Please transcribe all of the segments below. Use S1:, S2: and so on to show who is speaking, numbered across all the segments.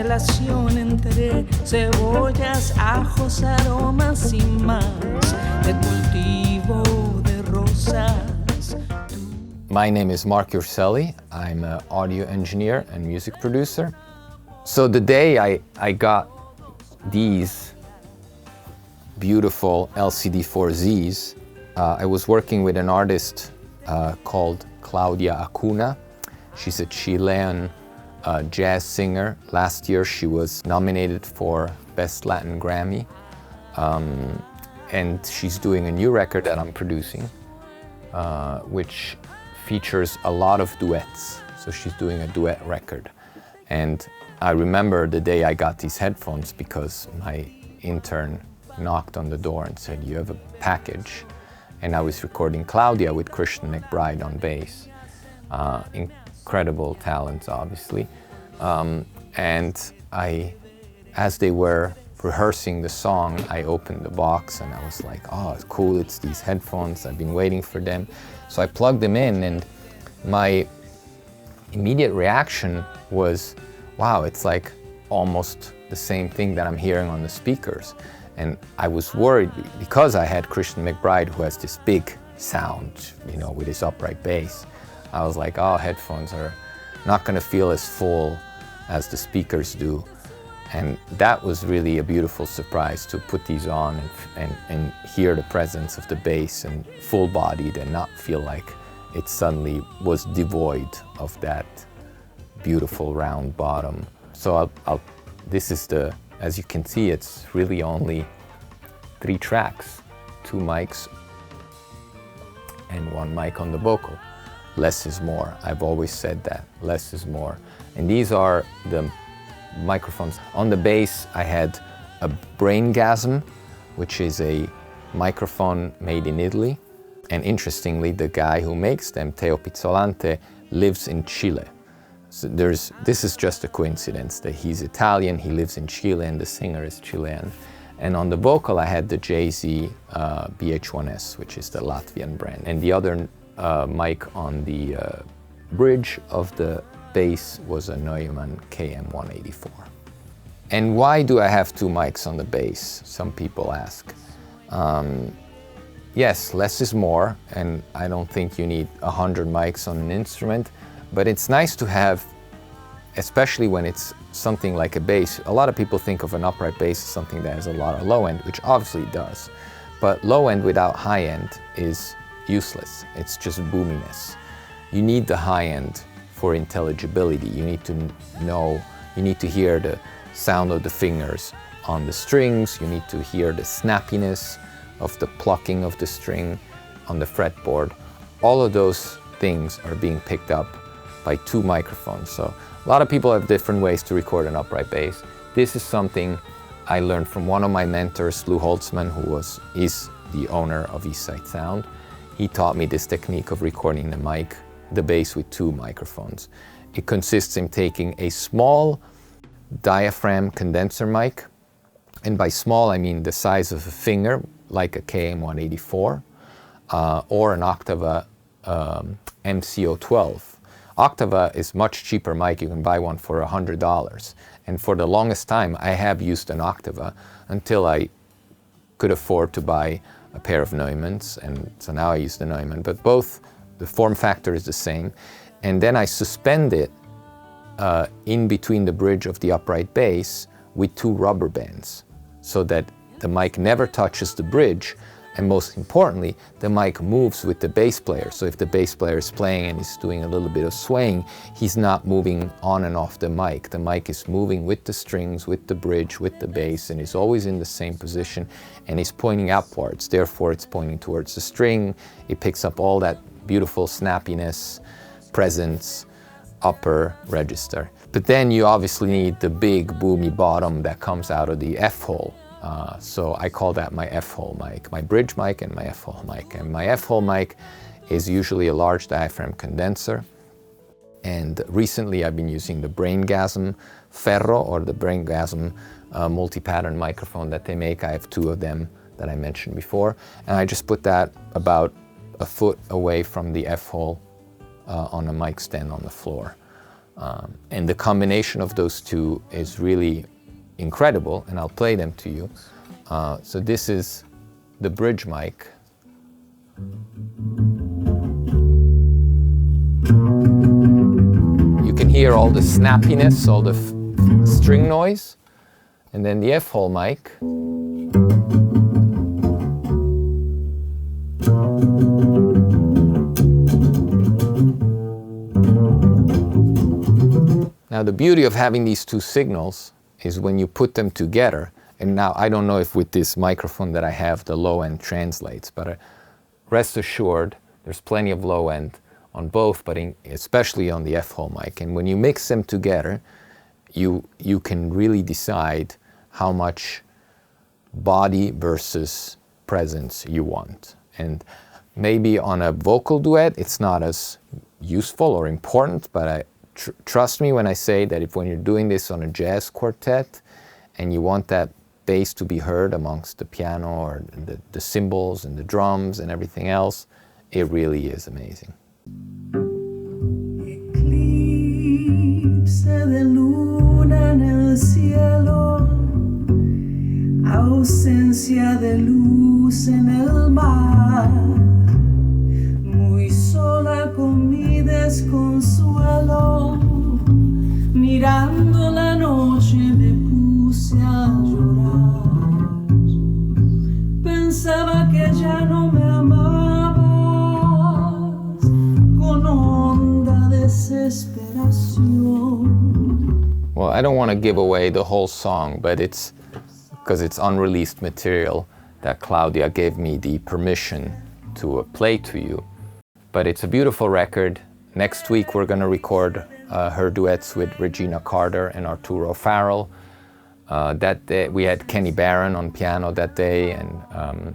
S1: relación entre cebollas, ajos, aromas y más de cultivo de rosas.
S2: My name is Marc Urselli. I'm an audio engineer and music producer. So the day I got these beautiful LCD4Zs, I was working with an artist called Claudia Acuña. She's a Chilean jazz singer. Last year she was nominated for Best Latin Grammy. And she's doing a new record that I'm producing, which features a lot of duets. So she's doing a duet record. And I remember the day I got these headphones because my intern knocked on the door and said, "You have a package." And I was recording Claudia with Christian McBride on bass. Incredible talents, obviously. And as they were rehearsing the song, I opened the box and I was like, oh, it's cool, it's these headphones, I've been waiting for them. So I plugged them in and my immediate reaction was, wow, it's like almost the same thing that I'm hearing on the speakers. And I was worried because I had Christian McBride, who has this big sound, you know, with his upright bass. I was like, oh, headphones are not gonna feel as full as the speakers do. And that was really a beautiful surprise to put these on and hear the presence of the bass and full-bodied and not feel like it suddenly was devoid of that beautiful round bottom. So this is as you can see, it's really only 3 tracks, 2 mics and 1 mic on the vocal. Less is more. I've always said that, less is more. And these are the microphones. On the bass, I had a Braingasm, which is a microphone made in Italy. And interestingly, the guy who makes them, Teo Pizzolante, lives in Chile. So this is just a coincidence that he's Italian, he lives in Chile, and the singer is Chilean. And on the vocal, I had the JZ BH1S, which is the Latvian brand. And the other mic on the bridge of the bass was a Neumann KM184. And why do I have 2 mics on the bass? Some people ask. Yes, less is more, and I don't think you need 100 mics on an instrument, but it's nice to have, especially when it's something like a bass. A lot of people think of an upright bass as something that has a lot of low end, which obviously it does. But low end without high end is useless. It's just boominess. You need the high end for intelligibility. You need to know, you need to hear the sound of the fingers on the strings. You need to hear the snappiness of the plucking of the string on the fretboard. All of those things are being picked up by 2 microphones. So a lot of people have different ways to record an upright bass. This is something I learned from one of my mentors, Lou Holtzman, who is the owner of Eastside Sound. He taught me this technique of recording the bass with 2 microphones. It consists in taking a small diaphragm condenser mic, and by small I mean the size of a finger, like a KM184, or an Octava MCO12. Octava is much cheaper mic. You can buy one for $100. And for the longest time, I have used an Octava until I could afford to buy a pair of Neumanns. And so now I use the Neumann, but both, the form factor is the same. And then I suspend it in between the bridge of the upright bass with 2 rubber bands so that the mic never touches the bridge. And most importantly, the mic moves with the bass player. So if the bass player is playing and he's doing a little bit of swaying, he's not moving on and off the mic. The mic is moving with the strings, with the bridge, with the bass, and is always in the same position, and is pointing upwards. Therefore, it's pointing towards the string. It picks up all that beautiful snappiness, presence, upper register. But then you obviously need the big boomy bottom that comes out of the F-hole. So I call that my F-hole mic, my bridge mic and my F-hole mic. And my F-hole mic is usually a large diaphragm condenser. And recently I've been using the Braingasm Ferro, or the Braingasm multi-pattern microphone that they make. I have 2 of them that I mentioned before. And I just put that about a foot away from the F-hole on a mic stand on the floor. And the combination of those two is really incredible, and I'll play them to you. So this is the bridge mic. You can hear all the snappiness, all the string noise, and then the F-hole mic. Now the beauty of having these two signals is when you put them together, and now I don't know if with this microphone that I have the low end translates, but rest assured there's plenty of low end on both, but especially on the F-hole mic. And when you mix them together, you can really decide how much body versus presence you want. And maybe on a vocal duet it's not as useful or important, but trust me when I say that when you're doing this on a jazz quartet and you want that bass to be heard amongst the piano or the cymbals and the drums and everything else, it really is amazing.
S1: Eclipse de luna en el cielo, ausencia de luz en el mar, muy sola con mi desconsuelo, mirando la noche me puse a llorar, pensaba que ya no me amabas, con honda desesperación.
S2: Well, I don't want to give away the whole song, but it's because it's unreleased material that Claudia gave me the permission to play to you. But it's a beautiful record. Next week we're going to record her duets with Regina Carter and Arturo Farrell. That day we had Kenny Barron on piano that day, and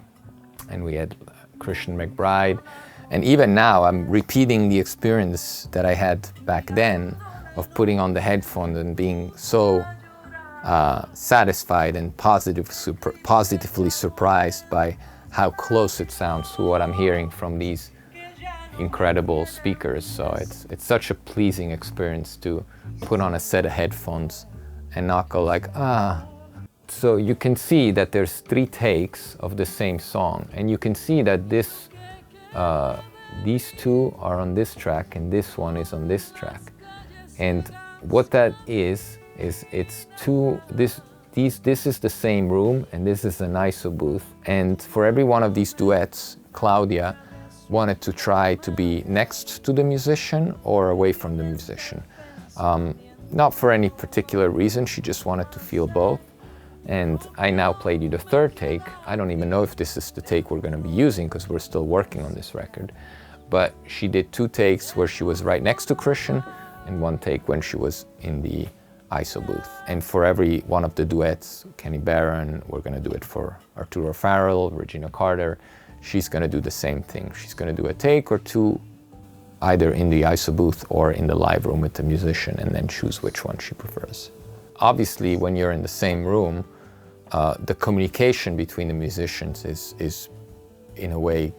S2: we had Christian McBride. And even now I'm repeating the experience that I had back then of putting on the headphones and being so satisfied and positively surprised by how close it sounds to what I'm hearing from these incredible speakers. So it's such a pleasing experience to put on a set of headphones and not go like, ah. So you can see that there's 3 takes of the same song, and you can see that these 2 are on this track and this one is on this track. And what that is it's this is the same room and this is an ISO booth. And for every one of these duets, Claudia wanted to try to be next to the musician or away from the musician. Not for any particular reason, she just wanted to feel both. And I now played you the 3rd take. I don't even know if this is the take we're going to be using because we're still working on this record. But she did 2 takes where she was right next to Christian and 1 take when she was in the ISO booth. And for every one of the duets, Kenny Barron, we're going to do it for Arturo Farrell, Regina Carter. She's going to do the same thing. She's going to do a take or 2 either in the ISO booth or in the live room with the musician, and then choose which one she prefers. Obviously, when you're in the same room, the communication between the musicians is in a way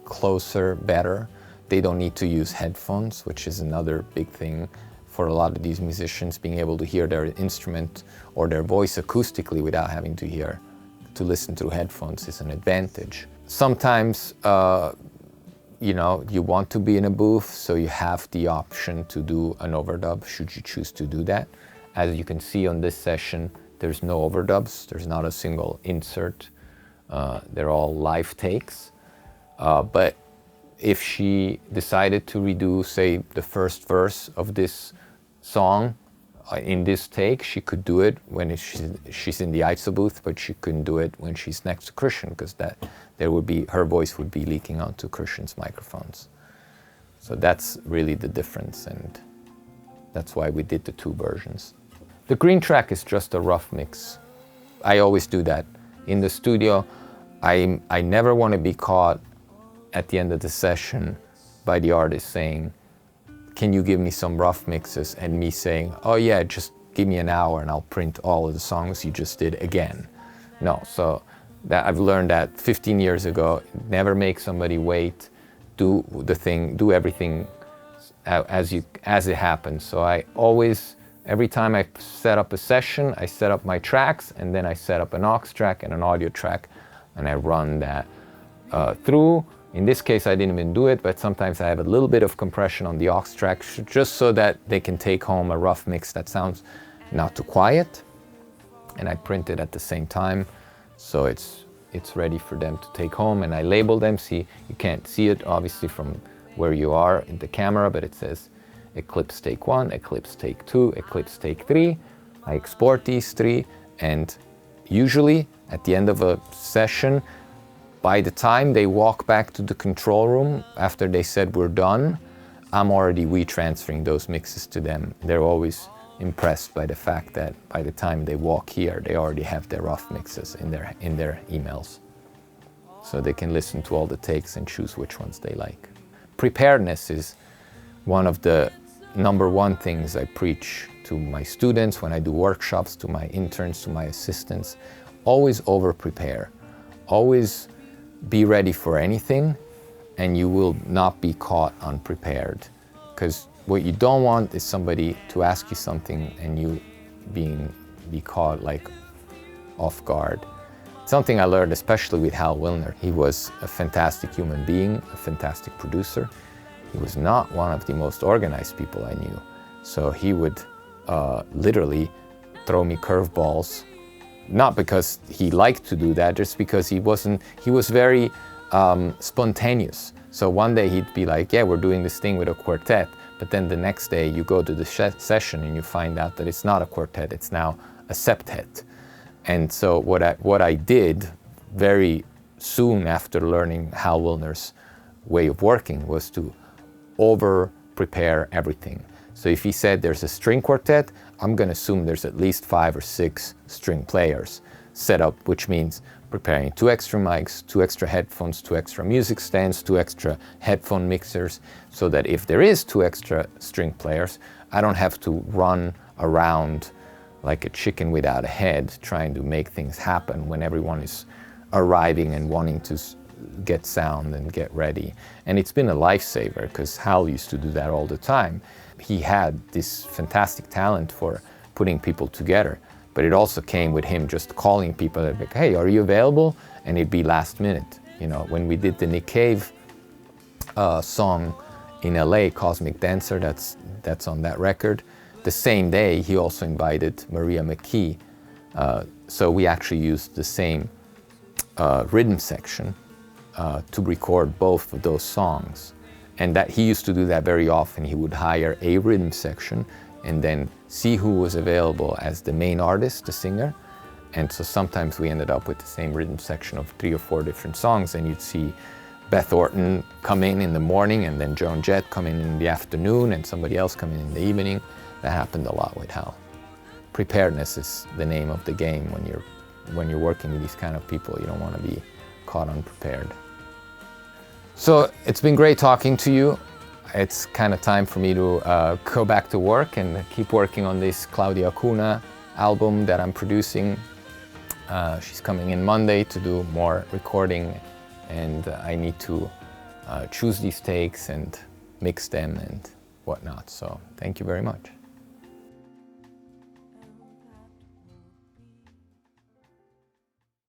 S2: closer, better. They don't need to use headphones, which is another big thing for a lot of these musicians. Being able to hear their instrument or their voice acoustically without having to listen through headphones is an advantage. Sometimes, you want to be in a booth, so you have the option to do an overdub should you choose to do that. As you can see on this session, there's no overdubs. There's not a single insert. They're all live takes. But if she decided to redo, say, the first verse of this song in this take, she could do it when she's in the ISO booth, but she couldn't do it when she's next to Christian, because her voice would be leaking onto Christian's microphones. So that's really the difference, and that's why we did the 2 versions. The green track is just a rough mix. I always do that. In the studio, I never want to be caught at the end of the session by the artist saying, can you give me some rough mixes? And me saying, oh yeah, just give me an hour and I'll print all of the songs you just did again. No, so I've learned that 15 years ago. Never make somebody wait, do everything as it happens. So I always, every time I set up a session, I set up my tracks, and then I set up an aux track and an audio track, and I run that through. In this case, I didn't even do it, but sometimes I have a little bit of compression on the aux track, just so that they can take home a rough mix that sounds not too quiet. And I print it at the same time, so it's ready for them to take home. And I label them. See, you can't see it obviously from where you are in the camera, but it says Eclipse Take 1, Eclipse Take 2, Eclipse Take 3. I export these 3, and usually at the end of a session, by the time they walk back to the control room after they said we're done, I'm already transferring those mixes to them. They're always impressed by the fact that by the time they walk here, they already have their rough mixes in their emails. So they can listen to all the takes and choose which ones they like. Preparedness is one of the number one things I preach to my students when I do workshops, to my interns, to my assistants. Always over-prepare. Always be ready for anything, and you will not be caught unprepared. Because what you don't want is somebody to ask you something and you be caught like off guard. Something I learned especially with Hal Wilner. He was a fantastic human being, a fantastic producer. He was not one of the most organized people I knew. So he would literally throw me curveballs, not because he liked to do that, just because he was very spontaneous. So one day he'd be like, yeah, we're doing this thing with a quartet. But then the next day you go to the session and you find out that it's not a quartet, it's now a septet. And so what I did very soon after learning Hal Wilner's way of working was to over-prepare everything. So if he said there's a string quartet, I'm going to assume there's at least 5 or 6 string players set up, which means preparing 2 extra mics, 2 extra headphones, 2 extra music stands, 2 extra headphone mixers, so that if there is 2 extra string players, I don't have to run around like a chicken without a head trying to make things happen when everyone is arriving and wanting to get sound and get ready. And it's been a lifesaver, because Hal used to do that all the time. He had this fantastic talent for putting people together, but it also came with him just calling people like, hey, are you available? And it'd be last minute. You know, when we did the Nick Cave song in LA, Cosmic Dancer, that's on that record, the same day he also invited Maria McKee. So we actually used the same rhythm section to record both of those songs. And that he used to do that very often. He would hire a rhythm section and then see who was available as the main artist, the singer. And so sometimes we ended up with the same rhythm section of 3 or 4 different songs, and you'd see Beth Orton come in the morning, and then Joan Jett come in the afternoon, and somebody else come in the evening. That happened a lot with Hal. Preparedness is the name of the game when you're working with these kind of people. You don't want to be caught unprepared. So it's been great talking to you. It's kind of time for me to go back to work and keep working on this Claudia Acuña album that I'm producing. She's coming in Monday to do more recording, and I need to choose these takes and mix them and whatnot. So thank you very much.